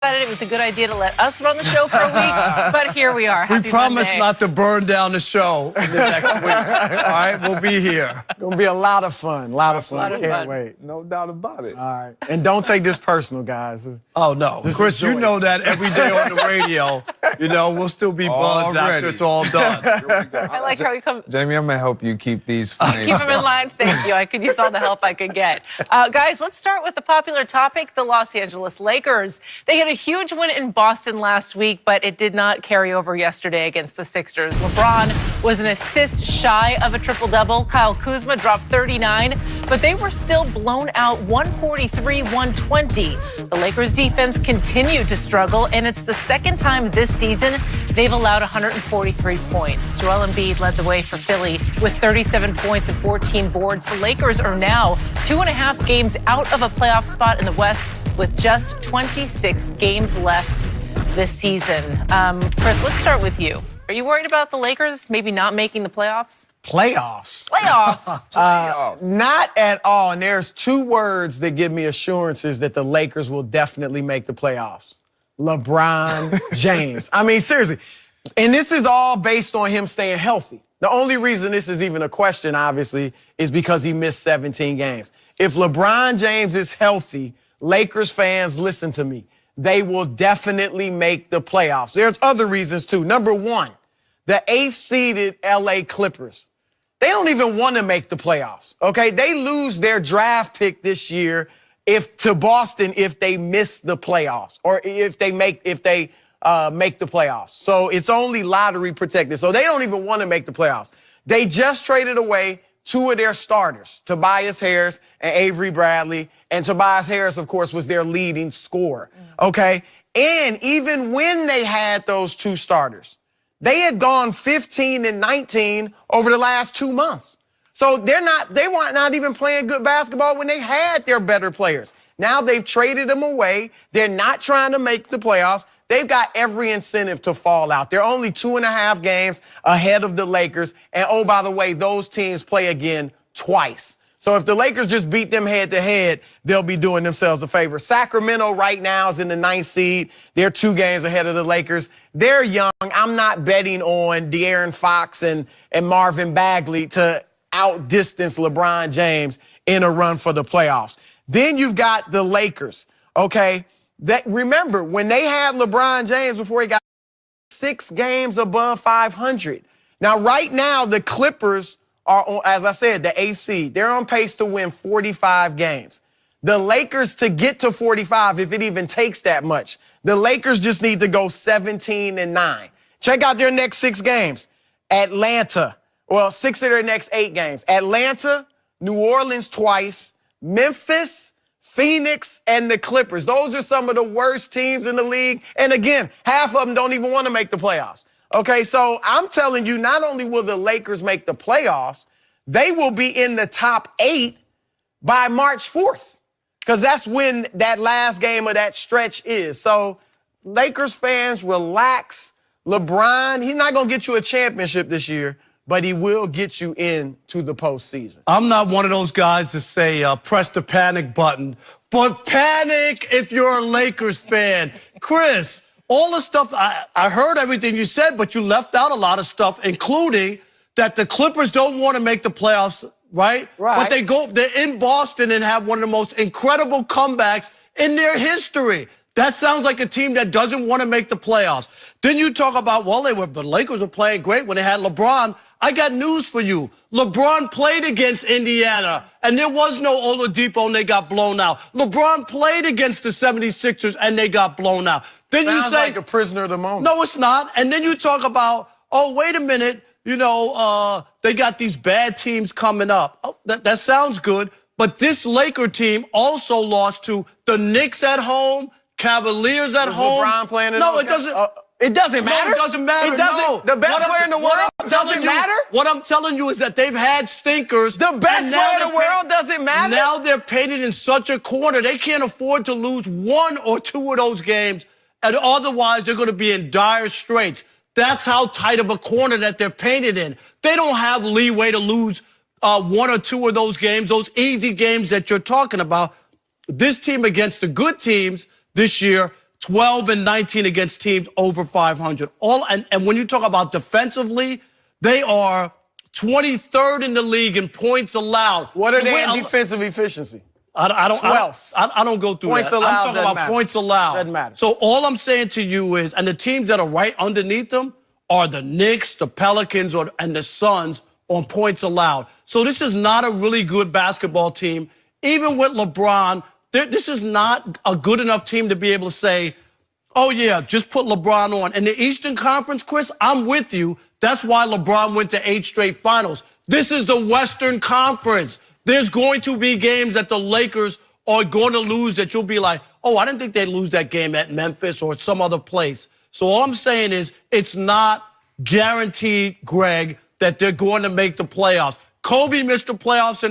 decided it was a good idea to let us run the show for a week, but here we are. Happy we promise Monday. not to burn down the show the next week. All right, we'll be here. Gonna be a lot of fun. A lot of fun. Can't fun. wait. No doubt about it. All right. And don't take this personal, guys. Oh, no. Just Chris, you enjoy know that every day on the radio, we'll still be buzzed after it's all done. I like how we come. Jamie, I'm going to help you keep these flames. Keep them in line. Thank you. I could use all the help I could get. Guys, let's start with the popular topic, the Los Angeles Lakers. They had a huge win in Boston last week, but it did not carry over yesterday against the Sixers. LeBron was an assist shy of a triple-double. Kyle Kuzma dropped 39, but they were still blown out 143-120. The Lakers defense continued to struggle, and it's the second time this season they've allowed 143 points. Joel Embiid led the way for Philly with 37 points and 14 boards. The Lakers are now 2.5 games out of a playoff spot in the West with just 26 games left this season. Chris, let's start with you. Are you worried about the Lakers maybe not making the playoffs? Playoffs? Playoffs. Not at all. And there's two words that give me assurances that the Lakers will definitely make the playoffs. LeBron James. I mean, seriously. And this is all based on him staying healthy. The only reason this is even a question, obviously, is because he missed 17 games. If LeBron James is healthy, Lakers fans, listen to me. They will definitely make the playoffs. There's other reasons, too. Number one, the 8th-seeded LA Clippers. They don't even want to make the playoffs, okay? They lose their draft pick this year to Boston if they miss the playoffs or if they make the playoffs. So it's only lottery protected. So they don't even want to make the playoffs. They just traded away two of their starters, Tobias Harris and Avery Bradley. And Tobias Harris, of course, was their leading scorer, okay? And even when they had those two starters, they had gone 15-19 over the last 2 months. So they weren't not even playing good basketball when they had their better players. Now they've traded them away. They're not trying to make the playoffs. They've got every incentive to fall out. They're only 2.5 games ahead of the Lakers. And, oh, by the way, those teams play again twice. So if the Lakers just beat them head-to-head, they'll be doing themselves a favor. Sacramento right now is in the 9th seed. They're 2 games ahead of the Lakers. They're young. I'm not betting on De'Aaron Fox and Marvin Bagley to outdistance LeBron James in a run for the playoffs. Then you've got the Lakers, okay? Remember, when they had LeBron James before he got 6 games above 500. Now, right now, the Clippers are, as I said, the 8th seed. They're on pace to win 45 games. The Lakers, to get to 45, if it even takes that much, the Lakers just need to go 17-9. Check out their next 6 games. Atlanta, 6 of their next 8 games. Atlanta, New Orleans twice, Memphis, Phoenix, and the Clippers. Those are some of the worst teams in the league. And again, half of them don't even want to make the playoffs. Okay, so I'm telling you, not only will the Lakers make the playoffs, they will be in the top 8 by March 4th, because that's when that last game of that stretch is. So Lakers fans, relax. LeBron, he's not going to get you a championship this year, but he will get you into the postseason. I'm not one of those guys to say press the panic button, but panic if you're a Lakers fan. Chris, all the stuff, I heard everything you said, but you left out a lot of stuff, including that the Clippers don't want to make the playoffs, right? Right. But they're in Boston and have one of the most incredible comebacks in their history. That sounds like a team that doesn't want to make the playoffs. Then you talk about, the Lakers were playing great when they had LeBron. I got news for you. LeBron played against Indiana, and there was no Oladipo, and they got blown out. LeBron played against the 76ers, and they got blown out. Then Sounds you say, like a prisoner of the moment. No, it's not. And then you talk about, wait a minute, they got these bad teams coming up. Oh, that sounds good. But this Laker team also lost to the Knicks at home, Cavaliers at home. LeBron playing in No, those it doesn't. It doesn't matter? No, it doesn't matter. It doesn't. No. The best player in the world doesn't matter? What I'm telling you is that they've had stinkers. The best player in the world doesn't matter? Now they're painted in such a corner. They can't afford to lose 1 or 2 of those games, and otherwise they're going to be in dire straits. That's how tight of a corner that they're painted in. They don't have leeway to lose 1 or 2 of those games, those easy games that you're talking about. This team against the good teams this year, 12 and 19 against teams over 500. And when you talk about defensively, they are 23rd in the league in points allowed. What are they in defensive efficiency? I don't go through points that. Allowed, I'm talking about matter. points allowed. Doesn't matter. So all I'm saying to you is, and the teams that are right underneath them are the Knicks, the Pelicans, and the Suns on points allowed. So this is not a really good basketball team. Even with LeBron, this is not a good enough team to be able to say, oh, yeah, just put LeBron on. In the Eastern Conference, Chris, I'm with you. That's why LeBron went to 8 straight finals. This is the Western Conference. There's going to be games that the Lakers are going to lose that you'll be like, oh, I didn't think they'd lose that game at Memphis or some other place. So all I'm saying is it's not guaranteed, Greg, that they're going to make the playoffs. Kobe missed the playoffs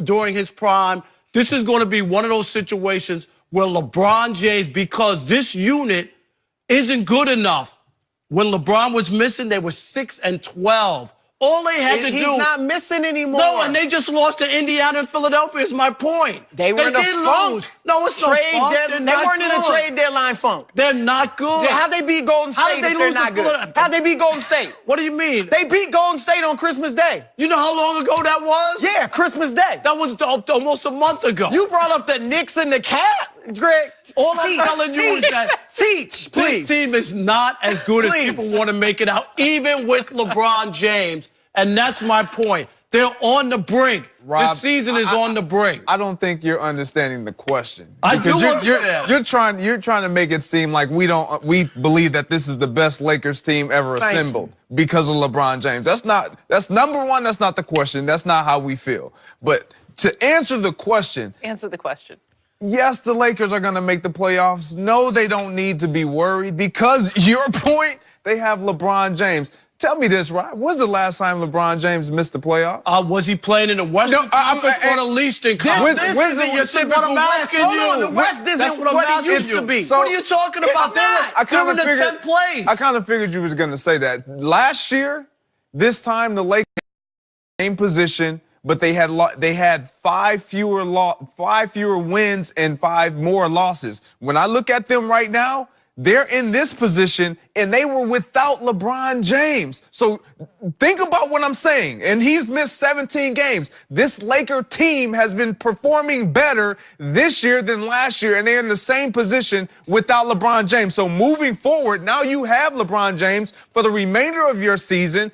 during his prime. This is going to be one of those situations where LeBron James, because this unit isn't good enough. When LeBron was missing, they were 6 and 12. All they had to do. He's not missing anymore. No, and they just lost to Indiana and Philadelphia is my point. They were in a funk. Lose. No, it's no funk. They weren't in a trade deadline funk. They're not good. How'd they beat Golden State if they're not good? How'd they beat Golden State? What do you mean? They beat Golden State on Christmas Day. You know how long ago that was? Yeah, Christmas Day. That was almost a month ago. You brought up the Knicks and the Cat, Greg. All I'm telling you is that teach, please. This team is not as good as people want to make it out, even with LeBron James. And that's my point. They're on the brink. Rob, this season is on the brink. I don't think you're understanding the question. I do understand. You're trying to make it seem like we believe that this is the best Lakers team ever assembled because of LeBron James. That's number one, that's not the question. That's not how we feel. But to answer the question. Answer the question. Yes, the Lakers are going to make the playoffs. No, they don't need to be worried because your point, they have LeBron James. Tell me this, Rob. When's the last time LeBron James missed the playoffs? Was he playing in the Western Conference or the Eastern Conference? This isn't your typical West. Hold on, the West isn't what it used to be. What are you talking about? They're in the 10th place. I kind of figured you was going to say that. Last year, this time the Lakers were in the same position, but they had 5 fewer wins and 5 more losses. When I look at them right now, they're in this position, and they were without LeBron James. So think about what I'm saying. And he's missed 17 games. This Laker team has been performing better this year than last year, and they're in the same position without LeBron James. So moving forward, now you have LeBron James for the remainder of your season,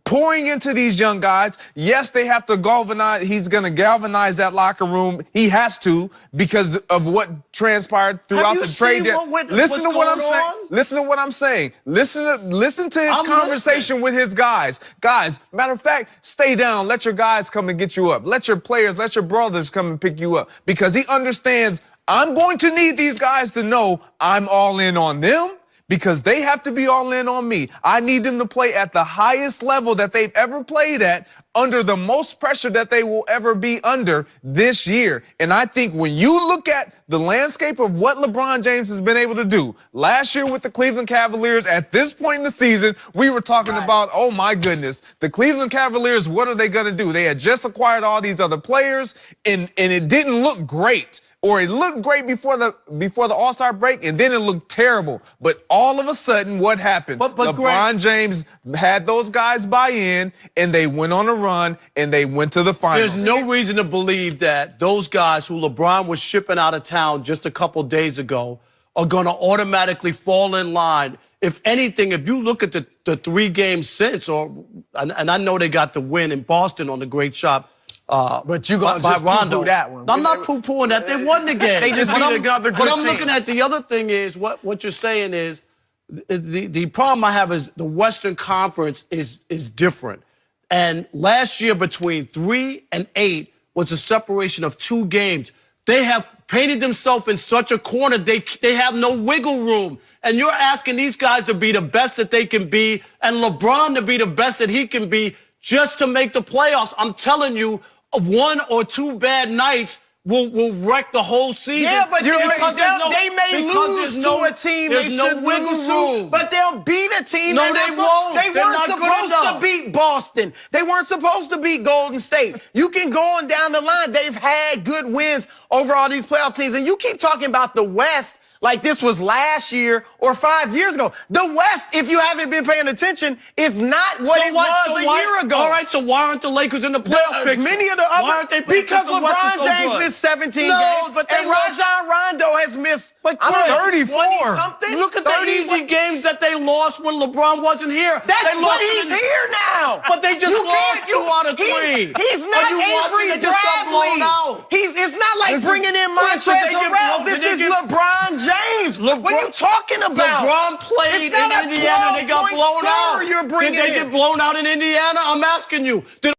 pouring into these young guys. Yes, they have to galvanize. He's going to galvanize that locker room. He has to because of what transpired throughout the trade. Listen to what I'm saying. Listen to what I'm saying. Listen to his conversation with his guys. Guys, matter of fact, stay down. Let your guys come and get you up. Let your players, let your brothers come and pick you up because he understands I'm going to need these guys to know I'm all in on them because they have to be all in on me. I need them to play at the highest level that they've ever played at under the most pressure that they will ever be under this year. And I think when you look at the landscape of what LeBron James has been able to do last year with the Cleveland Cavaliers, at this point in the season, we were talking about, oh my goodness, the Cleveland Cavaliers, what are they going to do? They had just acquired all these other players and it didn't look great. Or it looked great before the All-Star break, and then it looked terrible. But all of a sudden, what happened? But LeBron James had those guys buy in, and they went on a run, and they went to the finals. There's no reason to believe that those guys who LeBron was shipping out of town just a couple days ago are going to automatically fall in line. If anything, if you look at the 3 games since, and I know they got the win in Boston on the great shot. But you're going to just poo-poo that one. I'm not poo-pooing that. They won the game. They just beat another good team. But I'm looking at the other thing is, what you're saying is, the problem I have is the Western Conference is different. And last year between 3 and 8 was a separation of 2 games. They have painted themselves in such a corner, they have no wiggle room. And you're asking these guys to be the best that they can be and LeBron to be the best that he can be just to make the playoffs. I'm telling you, 1 or 2 bad nights will wreck the whole season. Yeah, but they may lose to a team they should lose to, but they'll beat a team. No, they won't. They weren't supposed to beat Boston. They weren't supposed to beat Golden State. You can go on down the line. They've had good wins over all these playoff teams, and you keep talking about the West like this was last year or 5 years ago. The West, if you haven't been paying attention, is not what it was a year ago. All right, so why aren't the Lakers in the playoff picture? Many of the other, why aren't they because the West is LeBron so James good? missed 17 No, games, but they and lost. Rajon Rondo has missed, But I don't know, 34. 20-something? Look at the 30 easy games that they lost when LeBron wasn't here. That's they but he's here now. But they just You lost can't- 2 out of 3. He's not Are you watching? Avery They just got blown Bradley. out. It's not like This is- bringing in Chris, did they Montrezl get Harrell. blown? This Did they is get- LeBron James. What are you talking about? LeBron played It's not in a Indiana and they got 12-point blown scorer out. you're bringing Did they in. get blown out in Indiana? I'm asking you. Did